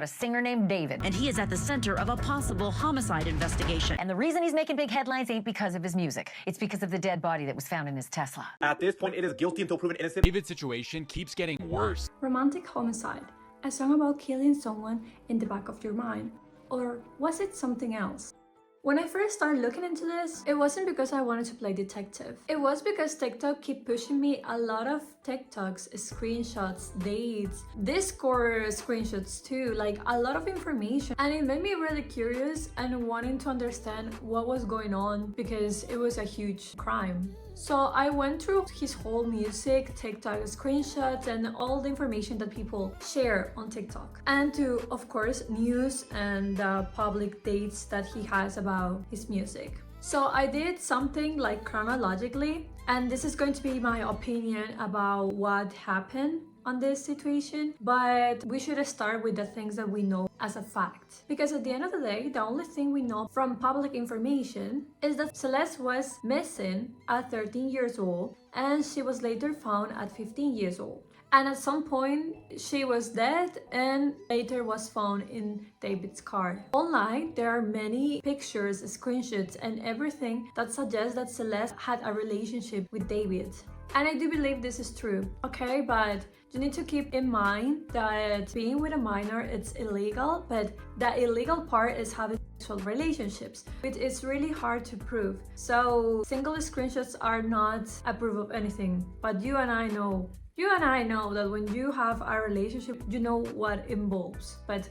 a singer named David. And he is at the center of a possible homicide investigation. And the reason he's making big headlines ain't because of his music. It's because of the dead body that was found in his Tesla. At this point, it is guilty until proven innocent. David's situation keeps getting worse. Romantic homicide, a song about killing someone in the back of your mind. Or was it something else? When I first started looking into this, it wasn't because I wanted to play detective. It was because TikTok keep pushing me a lot of TikToks, screenshots, dates, Discord screenshots too, like a lot of information. And it made me really curious and wanting to understand what was going on because it was a huge crime. So I went through his whole music, TikTok screenshots, and all the information that people share on TikTok. And to, of course, news and public dates that he has about his music. So I did something like chronologically, and this is going to be my opinion about what happened on this situation, but we should start with the things that we know as a fact. Because at the end of the day, the only thing we know from public information is that Celeste was missing at 13 years old and she was later found at 15 years old. And at some point, she was dead and later was found in David's car. Online, there are many pictures, screenshots, and everything that suggests that Celeste had a relationship with David. And I do believe this is true, okay? But you need to keep in mind that being with a minor, it's illegal, but the illegal part is having sexual relationships, which is really hard to prove. So single screenshots are not a proof of anything, but you and I know that when you have a relationship, you know what it involves, but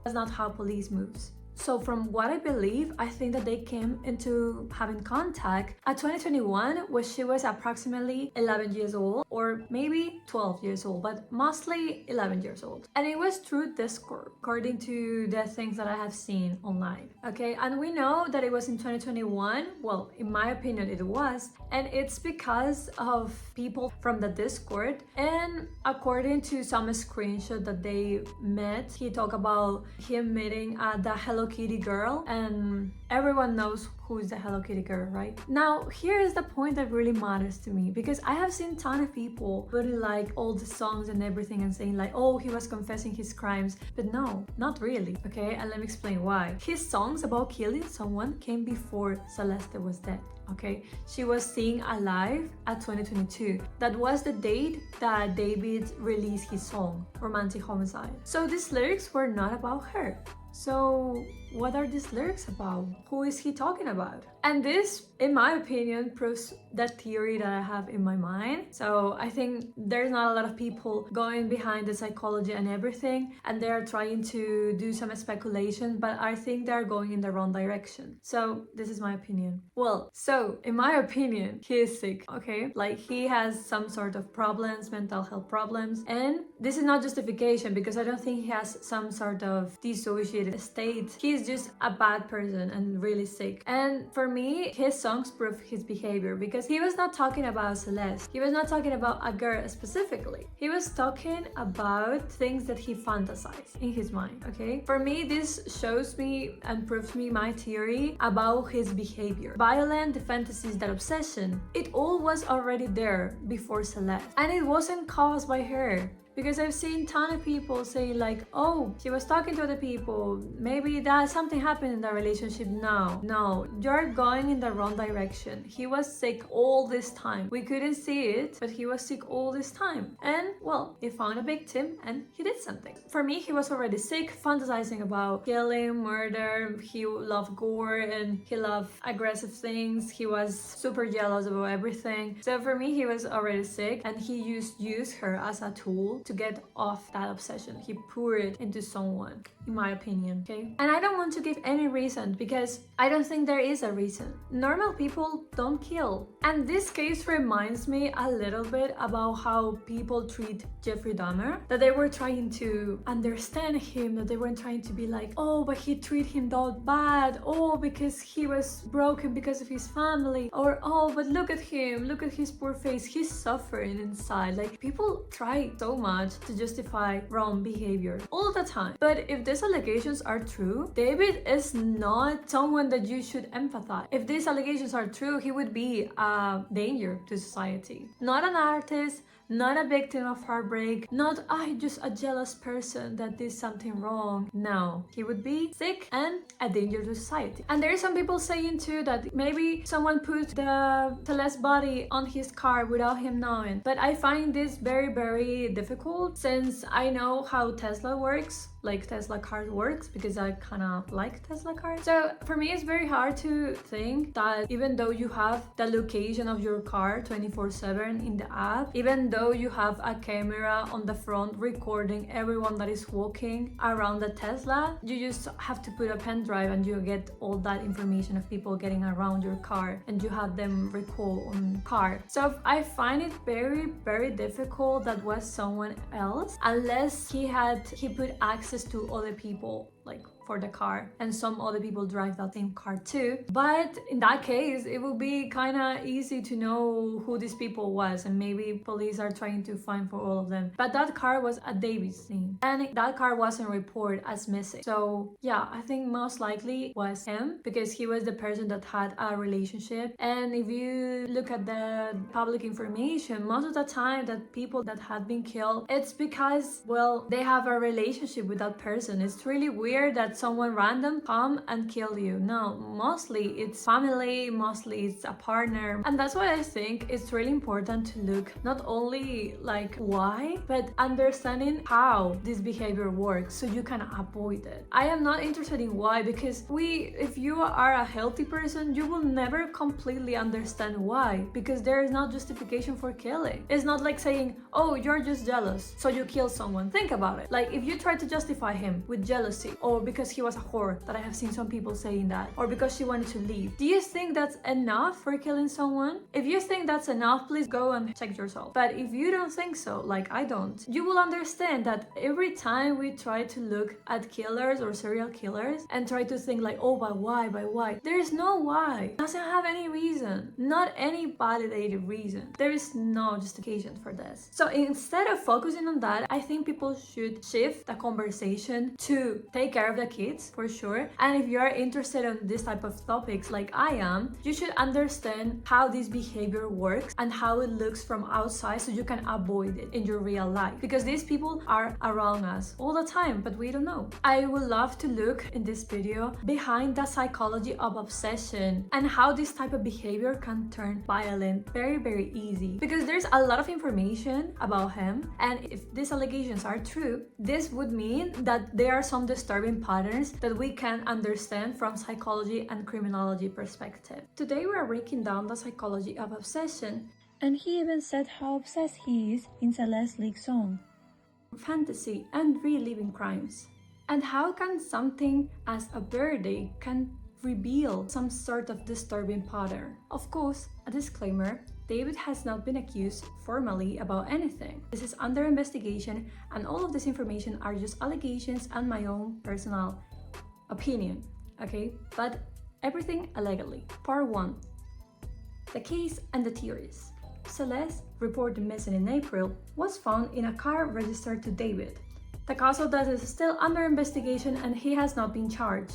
that's not how police moves. So from what I believe, I think that they came into having contact at 2021 when she was approximately 11 years old or maybe 12 years old, but mostly 11 years old. And it was through Discord, according to the things that I have seen online. Okay, and we know that it was in 2021. Well, in my opinion, it was. And it's because of people from the Discord. And according to some screenshot that they met, he talked about him meeting the Hello Kitty girl, and everyone knows who is the Hello Kitty girl, right? Now, here is the point that really matters to me, because I have seen a ton of people putting like all the songs and everything and saying like, oh, he was confessing his crimes, but no, not really, okay? And let me explain why. His songs about killing someone came before Celeste was dead. Okay, she was seen alive at 2022. That was the date that David released his song, Romantic Homicide. So these lyrics were not about her. So what are these lyrics about? Who is he talking about? And this, in my opinion, proves that theory that I have in my mind. So I think there's not a lot of people going behind the psychology and everything, and they're trying to do some speculation, but I think they're going in the wrong direction. So this is my opinion. Well, so in my opinion, he is sick, okay? Like he has some sort of problems, mental health problems, and this is not justification because I don't think he has some sort of dissociated state. He's just a bad person and really sick. And for me, his songs prove his behavior because he was not talking about Celeste. He was not talking about a girl specifically. He was talking about things that he fantasized in his mind, okay? For me, this shows me and proves me my theory about his behavior. Violent, the fantasies, that obsession, it all was already there before Celeste. And it wasn't caused by her. Because I've seen a ton of people say like, oh, she was talking to other people, maybe that something happened in the relationship. No, you're going in the wrong direction. He was sick all this time. We couldn't see it, but he was sick all this time. And well, he found a victim and he did something. For me, he was already sick, fantasizing about killing, murder. He loved gore and he loved aggressive things. He was super jealous about everything. So for me, he was already sick and he used her as a tool to get off that obsession. He poured it into someone, in my opinion, okay? And I don't want to give any reason because I don't think there is a reason. Normal people don't kill. And this case reminds me a little bit about how people treat Jeffrey Dahmer, that they were trying to understand him, that they weren't trying to be like, oh, but he treated him that bad, oh, because he was broken because of his family, or oh, but look at him, look at his poor face, he's suffering inside. Like, people try so much to justify wrong behavior all the time. But if these allegations are true, David is not someone that you should empathize. If these allegations are true, he would be a danger to society. Not an artist, not a victim of heartbreak, not just a jealous person that did something wrong. No, he would be sick and a danger to society. And there are some people saying too that maybe someone put the Celeste body on his car without him knowing. But I find this very, very difficult since I know how Tesla works, like Tesla cars works, because I kind of like Tesla cars. So for me, it's very hard to think that even though you have the location of your car 24/7 in the app, even though you have a camera on the front recording everyone that is walking around the Tesla, you just have to put a pen drive and you get all that information of people getting around your car and you have them recall on car. So I find it very, very difficult that was someone else, unless he put access to other people, like for the car, and some other people drive that same car too. But in that case, it would be kind of easy to know who these people was, and maybe police are trying to find for all of them. But that car was a David's name, and that car wasn't reported as missing. So yeah, I think most likely was him, because he was the person that had a relationship. And if you look at the public information, most of the time that people that had been killed, it's because, well, they have a relationship with that person. It's really weird that someone random come and kill you. No, mostly it's family, mostly it's a partner. And that's why I think it's really important to look not only like why, but understanding how this behavior works so you can avoid it. I am not interested in why, because if you are a healthy person, you will never completely understand why, because there is no justification for killing. It's not like saying, oh, you're just jealous, so you kill someone. Think about it. Like if you try to justify him with jealousy, or because he was a whore, that I have seen some people saying that, or because she wanted to leave, do you think that's enough for killing someone? If you think that's enough, please go and check yourself. But if you don't think so, like I don't, you will understand that every time we try to look at killers or serial killers and try to think like, oh, but why, there is no why. It doesn't have any reason, not any validated reason. There is no justification for this. So instead of focusing on that, I think people should shift the conversation to take care of the kids, for sure. And if you are interested in this type of topics like I am, you should understand how this behavior works and how it looks from outside so you can avoid it in your real life, because these people are around us all the time, but we don't know. I would love to look in this video behind the psychology of obsession and how this type of behavior can turn violent very, very easy, because there's a lot of information about him, and if these allegations are true, this would mean that there are some disturbing patterns that we can understand from psychology and criminology perspective. Today we are breaking down the psychology of obsession, and he even said how obsessed he is in Celeste League song. Fantasy and reliving crimes. And how can something as a birthday can reveal some sort of disturbing pattern? Of course, a disclaimer, David has not been accused formally about anything. This is under investigation, and all of this information are just allegations and my own personal opinion, okay? But everything allegedly. Part 1. The case and the theories. Celeste, reported missing in April, was found in a car registered to David. The cause of death is still under investigation and he has not been charged.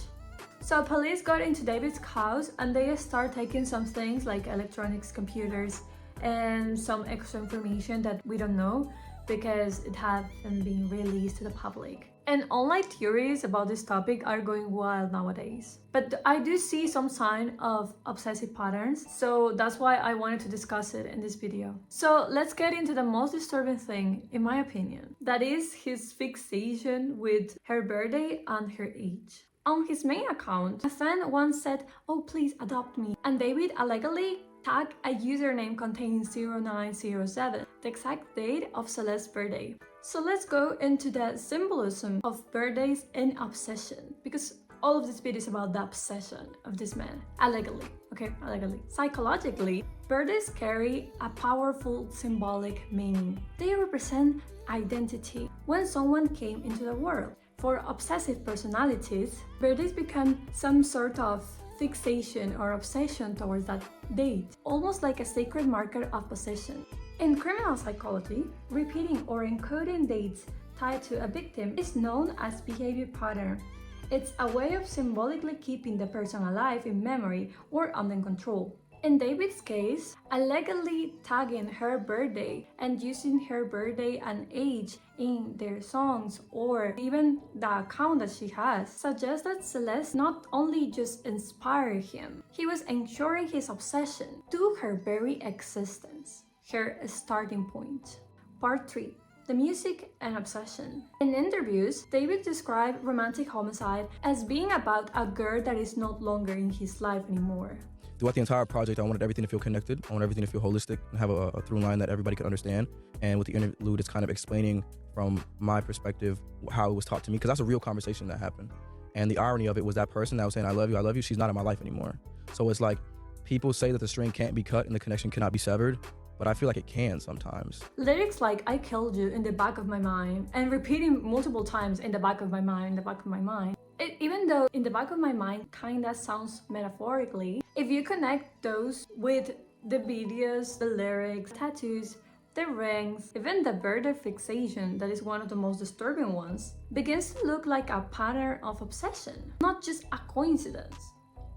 So police got into David's house and they start taking some things like electronics, computers, and some extra information that we don't know because it hasn't been released to the public. And online theories about this topic are going wild nowadays. But I do see some sign of obsessive patterns, so that's why I wanted to discuss it in this video. So let's get into the most disturbing thing, in my opinion. That is his fixation with her birthday and her age. On his main account, a fan once said, "Oh, please adopt me," and David allegedly tagged a username containing 0907, the exact date of Celeste's birthday. So let's go into the symbolism of birthdays and obsession, because all of this video is about the obsession of this man, allegedly, okay, allegedly. Psychologically, birthdays carry a powerful symbolic meaning. They represent identity, when someone came into the world. For obsessive personalities, birthdays become some sort of fixation or obsession towards that date, almost like a sacred marker of possession. In criminal psychology, repeating or encoding dates tied to a victim is known as behavior pattern. It's a way of symbolically keeping the person alive in memory or under control. In David's case, allegedly tagging her birthday and using her birthday and age in their songs or even the account that she has suggests that Celeste not only just inspired him, he was ensuring his obsession to her very existence, her starting point. Part 3. The music and obsession. In interviews, David described romantic homicide as being about a girl that is no longer in his life anymore. Throughout the entire project, I wanted everything to feel connected. I wanted everything to feel holistic and have a through line that everybody could understand. And with the interlude, it's kind of explaining from my perspective how it was taught to me, because that's a real conversation that happened. And the irony of it was that person that was saying, I love you, she's not in my life anymore. So it's like, people say that the string can't be cut and the connection cannot be severed, but I feel like it can sometimes. Lyrics like I killed you in the back of my mind and repeating multiple times in the back of my mind, in the back of my mind. Even though in the back of my mind kinda sounds metaphorically, if you connect those with the videos, the lyrics, tattoos, the rings, even the birthday fixation, that is one of the most disturbing ones, begins to look like a pattern of obsession, not just a coincidence,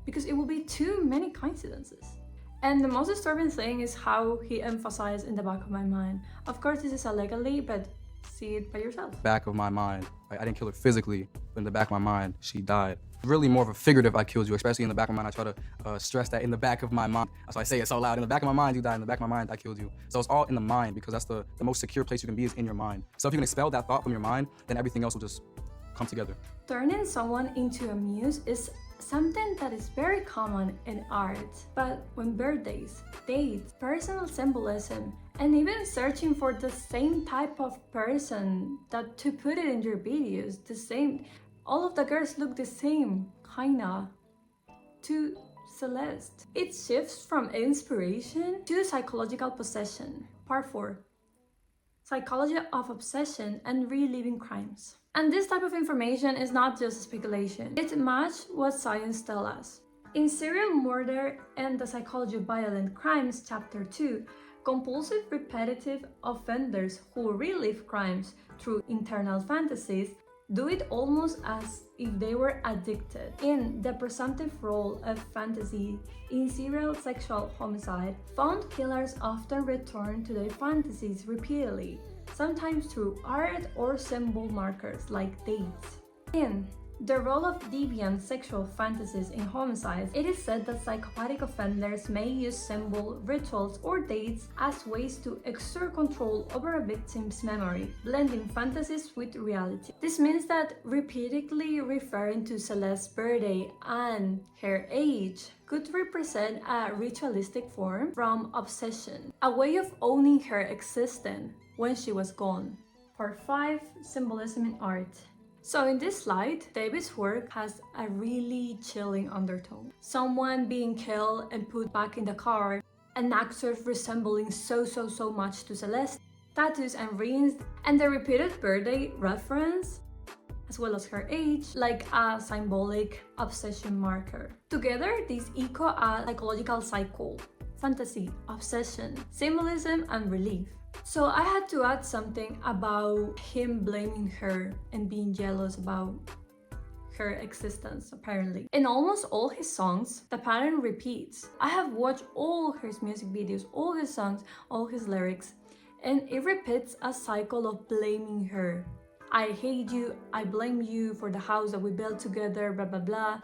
because it will be too many coincidences. And the most disturbing thing is how he emphasized in the back of my mind. Of course, this is allegedly, but see it by yourself. Back of my mind. I didn't kill her physically, but in the back of my mind, she died. Really more of a figurative I killed you, especially in the back of my mind. I try to stress that in the back of my mind. So I say it so loud, in the back of my mind, you died. In the back of my mind, I killed you. So it's all in the mind, because that's the most secure place you can be, is in your mind. So if you can expel that thought from your mind, then everything else will just come together. Turning someone into a muse is something that is very common in art. But when birthdays, dates, personal symbolism, and even searching for the same type of person that to put it in your videos, the same, all of the girls look the same, kinda, to Celeste. It shifts from inspiration to psychological possession. Part 4. Psychology of obsession and reliving crimes. And this type of information is not just speculation. It matches what science tells us. In Serial Murder and the Psychology of Violent Crimes, Chapter 2, compulsive repetitive offenders who relive crimes through internal fantasies do it almost as if they were addicted. In the presumptive role of fantasy in serial sexual homicide, found killers often return to their fantasies repeatedly, sometimes through art or symbol markers like dates. In the role of deviant sexual fantasies in homicides, it is said that psychopathic offenders may use symbol, rituals, or dates as ways to exert control over a victim's memory, blending fantasies with reality. This means that repeatedly referring to Celeste's birthday and her age could represent a ritualistic form from obsession, a way of owning her existence when she was gone. Part 5. Symbolism in art. So in this slide, David's work has a really chilling undertone. Someone being killed and put back in the car, an actor resembling so much to Celeste, tattoos and rings, and the repeated birthday reference, as well as her age, like a symbolic obsession marker. Together, these echo a psychological cycle: fantasy, obsession, symbolism, and relief. So I had to add something about him blaming her and being jealous about her existence, apparently. In almost all his songs, the pattern repeats. I have watched all his music videos, all his songs, all his lyrics, and it repeats a cycle of blaming her. I hate you, I blame you for the house that we built together, blah blah blah.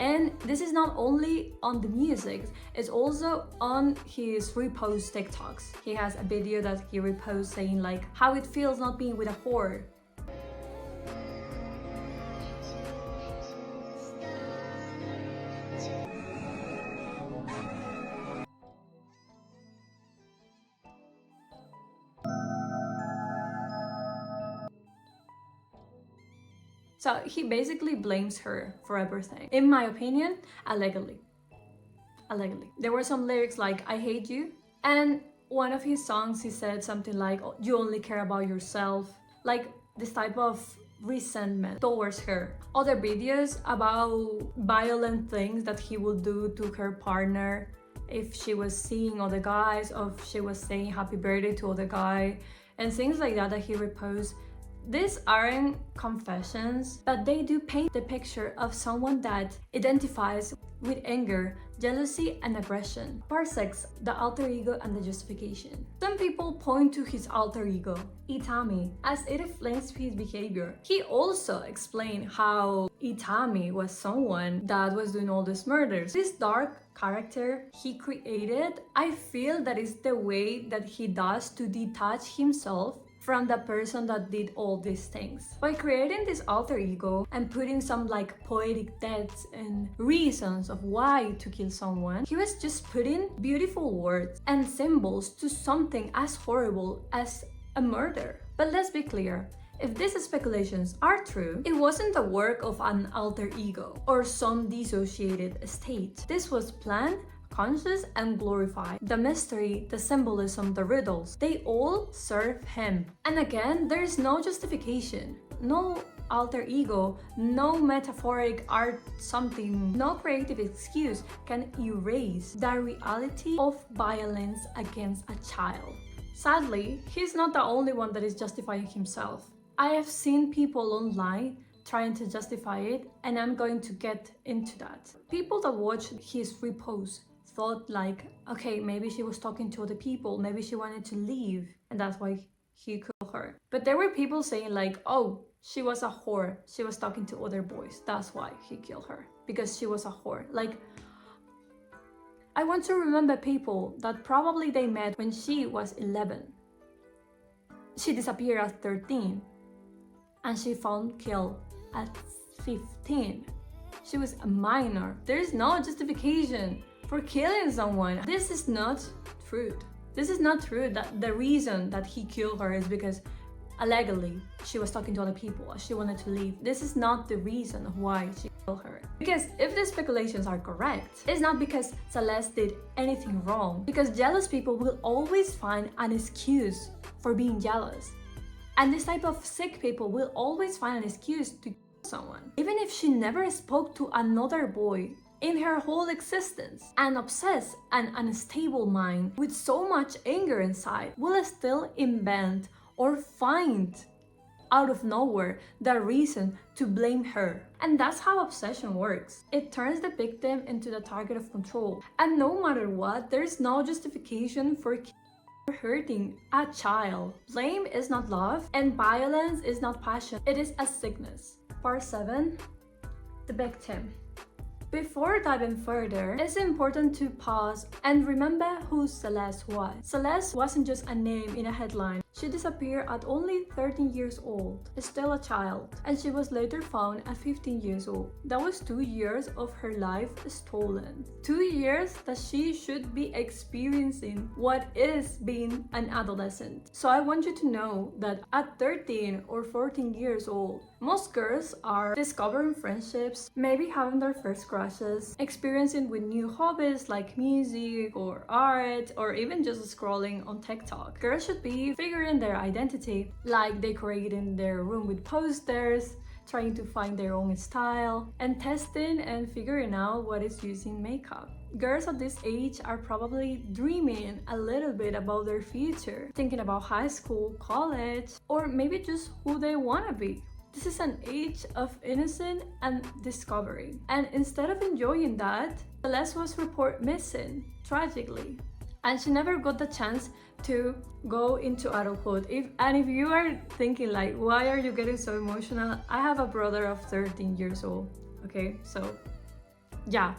And this is not only on the music, it's also on his repost TikToks. He has a video that he reposts saying like how it feels not being with a whore. So he basically blames her for everything. In my opinion, allegedly. There were some lyrics like, I hate you. And one of his songs, he said something like, oh, you only care about yourself. Like this type of resentment towards her. Other videos about violent things that he will do to her partner if she was seeing other guys, or if she was saying happy birthday to other guy, and things like that he reposts. These aren't confessions, but they do paint the picture of someone that identifies with anger, jealousy, and aggression. Part 6. The alter ego and the justification. Some people point to his alter ego, Itami, as it explains his behavior. He also explained how Itami was someone that was doing all these murders. This dark character he created, I feel that is the way that he does to detach himself from the person that did all these things. By creating this alter ego and putting some like poetic deaths and reasons of why to kill someone, he was just putting beautiful words and symbols to something as horrible as a murder. But let's be clear, if these speculations are true, it wasn't the work of an alter ego or some dissociated state. This was planned, conscious, and glorified. The mystery, the symbolism, the riddles, they all serve him. And again, there's no justification, no alter ego, no metaphoric art something, no creative excuse can erase the reality of violence against a child. Sadly, he's not the only one that is justifying himself. I have seen people online trying to justify it, and I'm going to get into that. People that watched his repost thought like, okay, maybe she was talking to other people, maybe she wanted to leave, and that's why he killed her. But there were people saying like, oh, she was a whore, she was talking to other boys, that's why he killed her, because she was a whore. Like, I want to remember people that probably they met when she was 11. She disappeared at 13, and she found killed at 15. She was a minor. There is no justification for killing someone. This is not true. This is not true that the reason that he killed her is because allegedly she was talking to other people, she wanted to leave. This is not the reason of why she killed her. Because if the speculations are correct, it's not because Celeste did anything wrong, because jealous people will always find an excuse for being jealous. And this type of sick people will always find an excuse to kill someone. Even if she never spoke to another boy in her whole existence, an obsessed and unstable mind with so much anger inside will still invent or find out of nowhere the reason to blame her. And that's how obsession works. It turns the victim into the target of control. And no matter what, there's no justification for hurting a child. Blame is not love, and violence is not passion. It is a sickness. Part 7. The victim. Before diving further, it's important to pause and remember who Celeste was. Celeste wasn't just a name in a headline. She disappeared at only 13 years old, still a child, and she was later found at 15 years old. That was 2 years of her life stolen. 2 years that she should be experiencing what is being an adolescent. So I want you to know that at 13 or 14 years old, most girls are discovering friendships, maybe having their first crushes, experiencing with new hobbies like music or art, or even just scrolling on TikTok. Girls should be figuring their identity, like decorating their room with posters, trying to find their own style, and testing and figuring out what is using makeup. Girls at this age are probably dreaming a little bit about their future, thinking about high school, college, or maybe just who they want to be. This is an age of innocence and discovery. And instead of enjoying that, Celeste was reported missing, tragically. And she never got the chance to go into adulthood. If you are thinking like, why are you getting so emotional? I have a brother of 13 years old, okay? So yeah,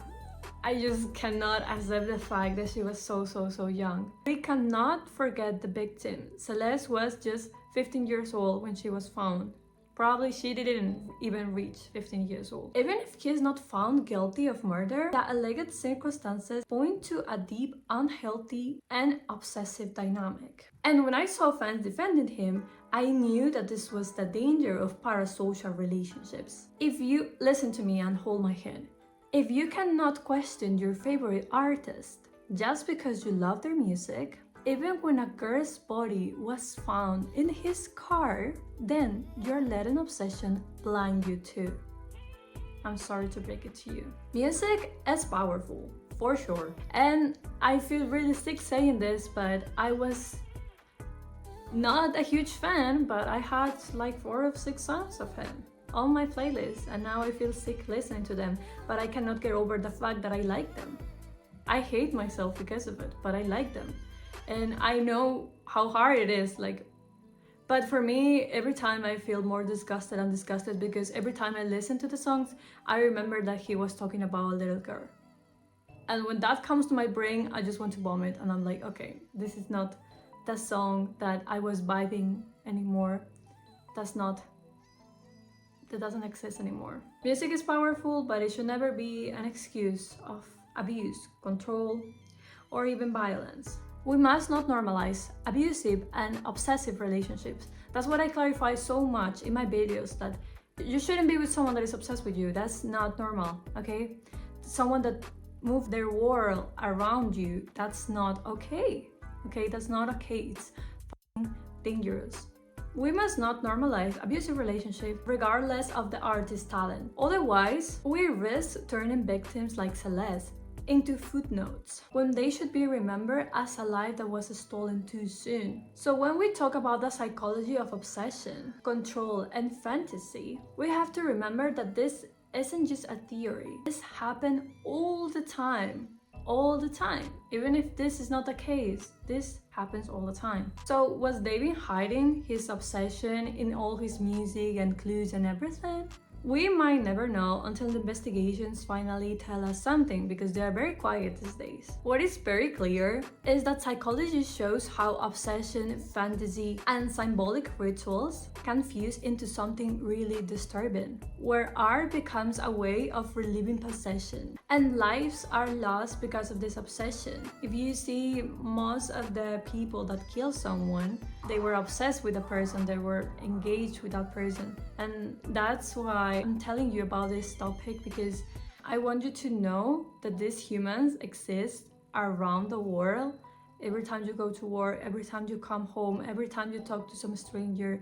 I just cannot accept the fact that she was so young. We cannot forget the victim. Celeste was just 15 years old when she was found. Probably she didn't even reach 15 years old. Even if he is not found guilty of murder, the alleged circumstances point to a deep, unhealthy, and obsessive dynamic. And when I saw fans defending him, I knew that this was the danger of parasocial relationships. If you listen to me and hold my hand, if you cannot question your favorite artist just because you love their music, Even when a girl's body was found in his car, then you're letting obsession blind you too. I'm sorry to break it to you. Music is powerful, for sure. And I feel really sick saying this, but I was not a huge fan, but I had like 4 or 6 songs of him on my playlist, and now I feel sick listening to them, but I cannot get over the fact that I like them. I hate myself because of it, but I like them. And I know how hard it is, but for me, every time I feel more disgusted and disgusted because every time I listen to the songs, I remember that he was talking about a little girl. And when that comes to my brain, I just want to vomit, and I'm like, okay, this is not the song that I was vibing anymore. That doesn't exist anymore. Music is powerful, but it should never be an excuse of abuse, control, or even violence. We must not normalize abusive and obsessive relationships. That's what I clarify so much in my videos, that you shouldn't be with someone that is obsessed with you. That's not normal, okay? Someone that moves their world around you, that's not okay. Okay, that's not okay. It's dangerous. We must not normalize abusive relationships regardless of the artist's talent. Otherwise, we risk turning victims like Celeste into footnotes when they should be remembered as a life that was stolen too soon. So when we talk about the psychology of obsession, control, and fantasy, we have to remember that this isn't just a theory. This happens all the time. All the time. Even if this is not the case, this happens all the time. So was David hiding his obsession in all his music and clues and everything? We might never know until the investigations finally tell us something, because they are very quiet these days. What is very clear is that psychology shows how obsession, fantasy, and symbolic rituals can fuse into something really disturbing, where art becomes a way of reliving possession, and lives are lost because of this obsession. If you see most of the people that kill someone, they were obsessed with a person, they were engaged with that person. And that's why I'm telling you about this topic, because I want you to know that these humans exist around the world. Every time you go to work, every time you come home, every time you talk to some stranger.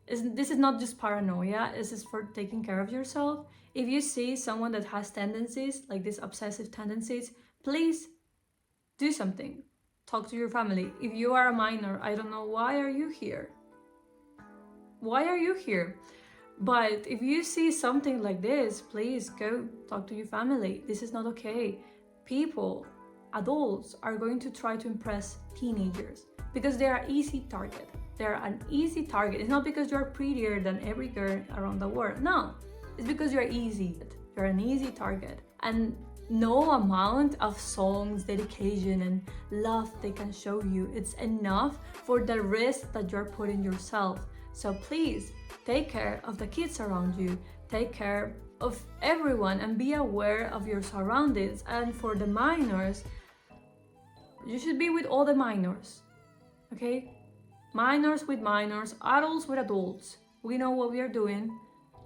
This is not just paranoia, this is for taking care of yourself. If you see someone that has tendencies, like these obsessive tendencies, please do something. Talk to your family. If you are a minor, I don't know, why are you here? Why are you here? But if you see something like this, please go talk to your family. This is not okay. People, adults, are going to try to impress teenagers because they are an easy target. They're an easy target. It's not because you're prettier than every girl around the world. No, it's because you're easy. You're an easy target. And no amount of songs, dedication, and love they can show you, it's enough for the risk that you're putting yourself. So please, take care of the kids around you, take care of everyone, and be aware of your surroundings. And for the minors, you should be with all the minors, okay? Minors with minors, adults with adults. We know what we are doing.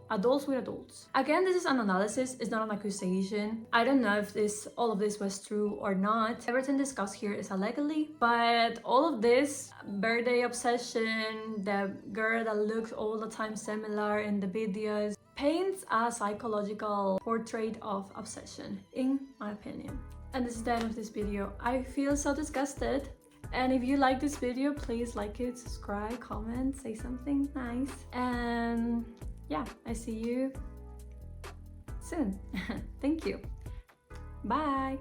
Adults with adults. Again, this is an analysis, it's not an accusation. I don't know if all of this was true or not. Everything discussed here is allegedly, but all of this birthday obsession, the girl that looks all the time similar in the videos, paints a psychological portrait of obsession, in my opinion. And this is the end of this video. I feel so disgusted. And if you like this video, please like it, subscribe, comment, say something nice. And yeah, I see you soon. Thank you. Bye.